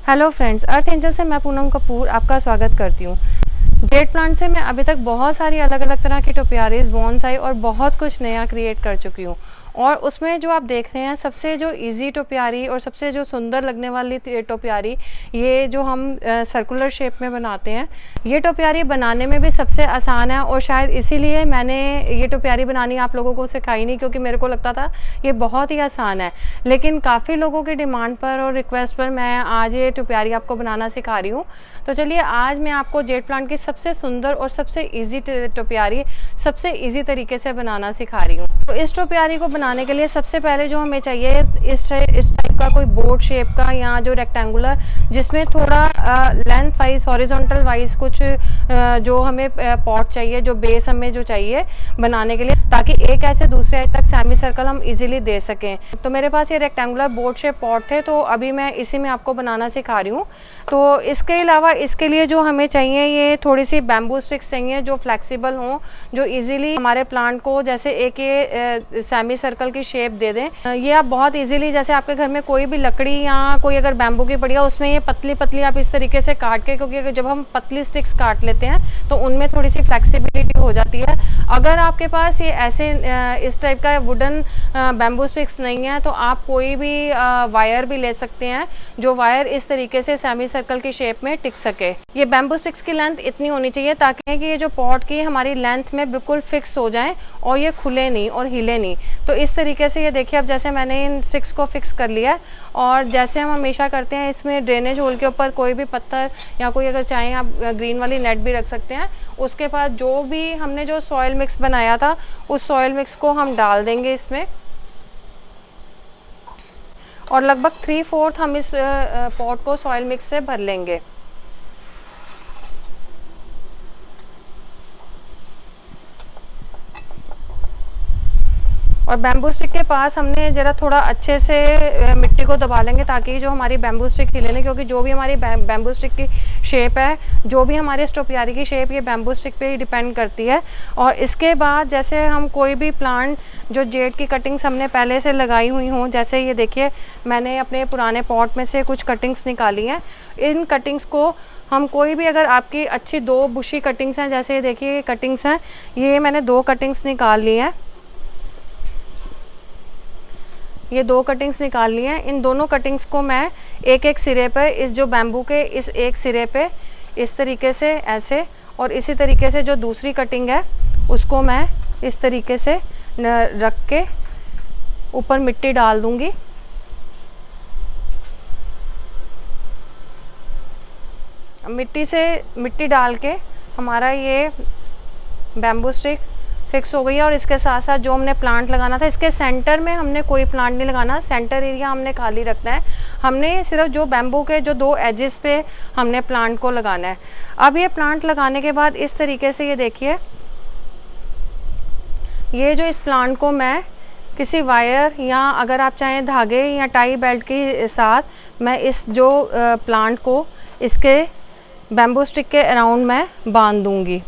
Hello friends, अर्थ angel से मैं पूनम कपूर आपका स्वागत करती हूँ। जेड प्लांट से मैं अभी तक बहुत सारी अलग अलग तरह की टोपियारीज, बोनसाई और बहुत कुछ नया क्रिएट कर चुकी हूँ। और उसमें जो आप देख रहे हैं, सबसे जो इजी टोपियारी और सबसे जो सुंदर लगने वाली टोपियारी, ये जो हम सर्कुलर शेप में बनाते हैं, ये टोपियारी बनाने में भी सबसे आसान है। और शायद इसीलिए मैंने ये टोपियारी बनानी आप लोगों को सिखाई नहीं, क्योंकि मेरे को लगता था ये बहुत ही आसान है। लेकिन काफ़ी लोगों की डिमांड पर और रिक्वेस्ट पर मैं आज ये टोपियारी आपको बनाना सिखा रही हूँ। तो चलिए, आज मैं आपको जेड प्लांट की सबसे सुंदर और सबसे ईजी टोपियारी सबसे ईजी तरीके से बनाना सिखा रही हूँ। तो इस टोपियारी को बनाने के लिए सबसे पहले जो हमें चाहिए, इस टाइप का कोई बोर्ड शेप का, या जो रेक्टेंगुलर, जिसमें थोड़ा लेंथ वाइज, हॉरिजॉन्टल वाइज कुछ जो हमें पॉट चाहिए, जो बेस हमें जो चाहिए बनाने के लिए, ताकि एक ऐसे दूसरे तक सेमी सर्कल हम इजीली दे सकें। तो मेरे पास ये रेक्टेंगुलर बोर्ड शेप पॉट थे, तो अभी मैं इसी में आपको बनाना सिखा रही हूँ। तो इसके अलावा इसके लिए जो हमें चाहिए, ये थोड़ी सी बैम्बू स्टिक्स चाहिए जो फ्लेक्सिबल हों, जो इजीली हमारे प्लांट को जैसे एक ये सेमी सर्कल की शेप दे दें। ये आप बहुत इजीली, जैसे आपके घर में कोई भी लकड़ी या कोई अगर बैम्बू की पड़ी है, उसमें ये पतली पतली आप इस तरीके से काट के, क्योंकि जब हम पतली स्टिक्स काट लेते हैं तो उनमें थोड़ी सी फ्लेक्सिबिलिटी हो जाती है। अगर आपके पास ये ऐसे इस टाइप का वुडन बैम्बू स्टिक्स नहीं है, तो आप कोई भी वायर भी ले सकते हैं, जो वायर इस तरीके से सेमी सर्कल की शेप में टिक सके। ये बैम्बू स्टिक्स की लेंथ इतनी होनी चाहिए ताकि ये जो पॉट की हमारी लेंथ में बिल्कुल फिक्स हो जाए और ये खुले नहीं और हिले नहीं। तो इस तरीके से ये देखिए, अब जैसे मैंने इन स्टिक्स को फिक्स कर लिया है, और जैसे हम हमेशा करते हैं, इसमें ड्रेनेज होल के ऊपर कोई भी पत्थर या कोई, अगर चाहें आप ग्रीन वाली नेट भी रख सकते हैं। उसके बाद जो भी हमने जो सॉइल मिक्स बनाया था, उस सॉइल मिक्स को हम डाल देंगे इसमें, और लगभग 3/4 हम इस पॉट को सॉइल मिक्स से भर लेंगे। और बैम्बू स्टिक के पास हमने ज़रा थोड़ा अच्छे से मिट्टी को दबा लेंगे, ताकि जो हमारी बैम्बू स्टिक हिले नहीं, क्योंकि जो भी हमारी बैम्बू स्टिक की शेप है, जो भी हमारे इस टोपियारी की शेप, ये बैम्बू स्टिक पे ही डिपेंड करती है। और इसके बाद जैसे हम कोई भी प्लांट, जो जेड की कटिंग्स हमने पहले से लगाई हुई हों, जैसे ये देखिए मैंने अपने पुराने पॉट में से कुछ कटिंग्स निकाली हैं। इन कटिंग्स को हम कोई भी, अगर आपकी अच्छी 2 बुशी कटिंग्स हैं, जैसे ये देखिए कटिंग्स हैं, ये मैंने 2 कटिंग्स निकाल ली हैं। ये 2 कटिंग्स निकाल ली हैं। इन दोनों कटिंग्स को मैं एक एक सिरे पे, इस जो बैम्बू के इस एक सिरे पे इस तरीके से ऐसे, और इसी तरीके से जो दूसरी कटिंग है उसको मैं इस तरीके से रख के ऊपर मिट्टी डाल दूंगी। मिट्टी डाल के हमारा ये बैम्बू स्टिक फिक्स हो गई है। और इसके साथ साथ जो हमने प्लांट लगाना था, इसके सेंटर में हमने कोई प्लांट नहीं लगाना, सेंटर एरिया हमने खाली रखना है। हमने सिर्फ जो बैम्बू के जो 2 एजेस पे हमने प्लांट को लगाना है। अब ये प्लांट लगाने के बाद इस तरीके से ये देखिए, ये जो इस प्लांट को मैं किसी वायर, या अगर आप चाहें धागे या टाई बेल्ट के साथ, मैं इस जो प्लांट को इसके बैम्बू स्टिक के अराउंड मैं बांध दूंगी।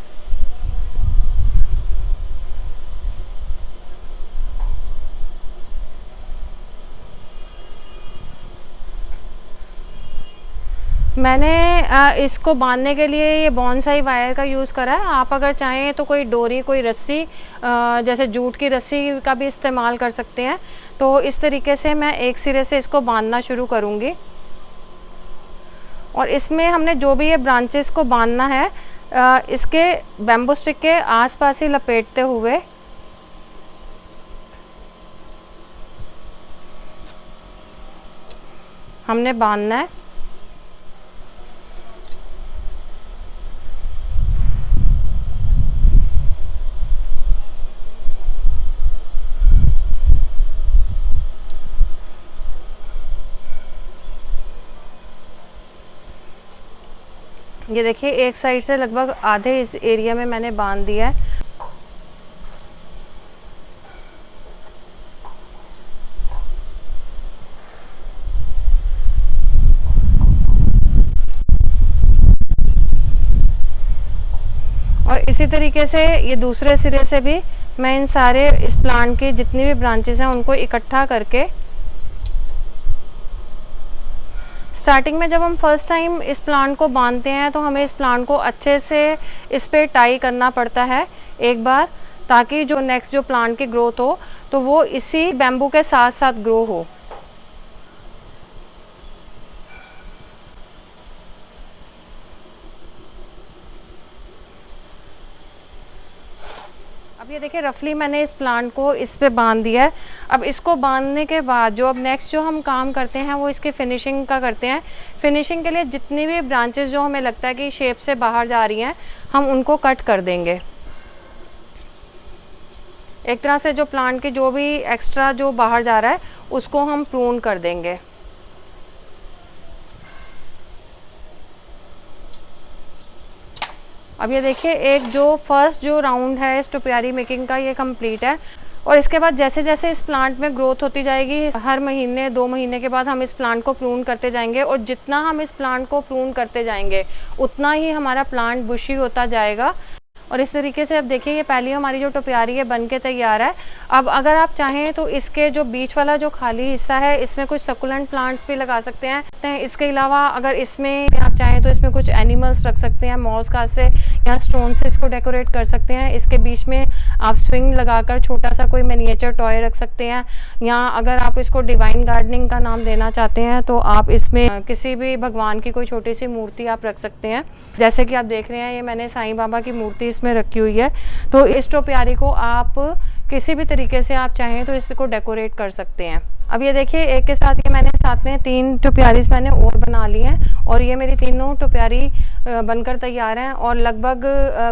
मैंने इसको बांधने के लिए ये बोनसाई वायर का यूज़ करा है। आप अगर चाहें तो कोई डोरी, कोई रस्सी, जैसे जूट की रस्सी का भी इस्तेमाल कर सकते हैं। तो इस तरीके से मैं एक सिरे से इसको बांधना शुरू करूँगी, और इसमें हमने जो भी ये ब्रांचेस को बांधना है, इसके बैम्बू स्टिक के आसपास ही लपेटते हुए हमने बांधना है। ये देखिए, एक साइड से लगभग आधे इस एरिया में मैंने बांध दिया है। और इसी तरीके से ये दूसरे सिरे से भी मैं इन सारे इस प्लांट की जितनी भी ब्रांचेस हैं उनको इकट्ठा करके स्टार्टिंग में जब हम फर्स्ट टाइम इस प्लांट को बांधते हैं तो हमें इस प्लांट को अच्छे से इस पे टाई करना पड़ता है एक बार, ताकि जो नेक्स्ट जो प्लांट की ग्रोथ हो तो वो इसी बैम्बू के साथ साथ ग्रो हो। अब ये देखिए रफली मैंने इस प्लांट को इस पे बांध दिया है। अब इसको बांधने के बाद जो अब नेक्स्ट जो हम काम करते हैं वो इसकी फिनिशिंग का करते हैं। फिनिशिंग के लिए जितनी भी ब्रांचेस जो हमें लगता है कि शेप से बाहर जा रही हैं हम उनको कट कर देंगे। एक तरह से जो प्लांट की जो भी एक्स्ट्रा जो बाहर जा रहा है उसको हम प्रून कर देंगे। अब ये देखिए एक जो फर्स्ट जो राउंड है इस टोपियारी मेकिंग का ये कंप्लीट है। और इसके बाद जैसे जैसे इस प्लांट में ग्रोथ होती जाएगी, हर महीने 2 महीने के बाद हम इस प्लांट को प्रून करते जाएंगे, और जितना हम इस प्लांट को प्रून करते जाएंगे उतना ही हमारा प्लांट बुशी होता जाएगा। और इस तरीके से अब देखिए ये पहली हमारी जो टोपियारी है बन के तैयार है। अब अगर आप चाहें तो इसके जो बीच वाला जो खाली हिस्सा है इसमें कुछ सकुलेंट प्लांट्स भी लगा सकते हैं। इसके अलावा अगर इसमें आप चाहें तो इसमें कुछ एनिमल्स रख सकते हैं, मॉस घास से या स्टोन से इसको डेकोरेट कर सकते हैं। इसके बीच में आप स्विंग लगाकर छोटा सा कोई मिनिएचर टॉय रख सकते हैं, या अगर आप इसको डिवाइन गार्डनिंग का नाम देना चाहते हैं तो आप इसमें किसी भी भगवान की कोई छोटी सी मूर्ति आप रख सकते हैं। जैसे कि आप देख रहे हैं ये मैंने साईं बाबा की मूर्ति इसमें रखी हुई है। तो इस टोपियारी को आप किसी भी तरीके से आप चाहें तो इसको डेकोरेट कर सकते हैं। अब ये देखिए एक के साथ ये मैंने साथ में 3 टोपियारीज मैंने और बना ली हैं, और ये मेरी तीनों टोपियारी बनकर तैयार हैं। और लगभग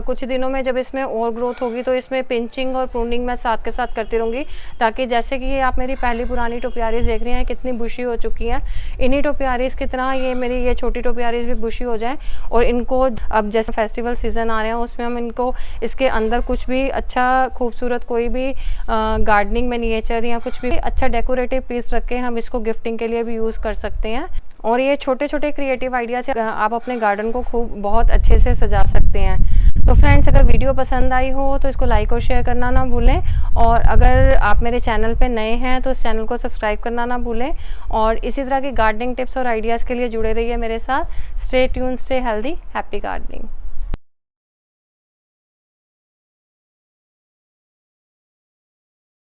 कुछ दिनों में जब इसमें और ग्रोथ होगी तो इसमें पिंचिंग और प्रूनिंग मैं साथ के साथ करती रहूँगी, ताकि जैसे कि ये आप मेरी पहली पुरानी टोपियारीज देख रही हैं कितनी बुशी हो चुकी हैं, इन्हीं टोपियारीज की तरह ये मेरी ये छोटी टोपियारीज भी बुशी हो जाएं। और इनको अब जैसे फेस्टिवल सीजन आ रहे हैं उसमें हम इनको इसके अंदर कुछ भी अच्छा खूबसूरत कोई भी गार्डनिंग मिनिएचर या कुछ भी अच्छा डेकोरेटिव पीस रख के हम इसको गिफ्टिंग के लिए भी यूज़ कर सकते हैं। और ये छोटे छोटे क्रिएटिव आइडिया से आप अपने गार्डन को खूब बहुत अच्छे से सजा सकते हैं। तो फ्रेंड्स, अगर वीडियो पसंद आई हो तो इसको लाइक और शेयर करना ना भूलें, और अगर आप मेरे चैनल पे नए हैं तो इस चैनल को सब्सक्राइब करना ना भूलें। और इसी तरह की गार्डनिंग टिप्स और आइडियाज़ के लिए जुड़े रहिए मेरे साथ। Stay tune, stay healthy, happy gardening.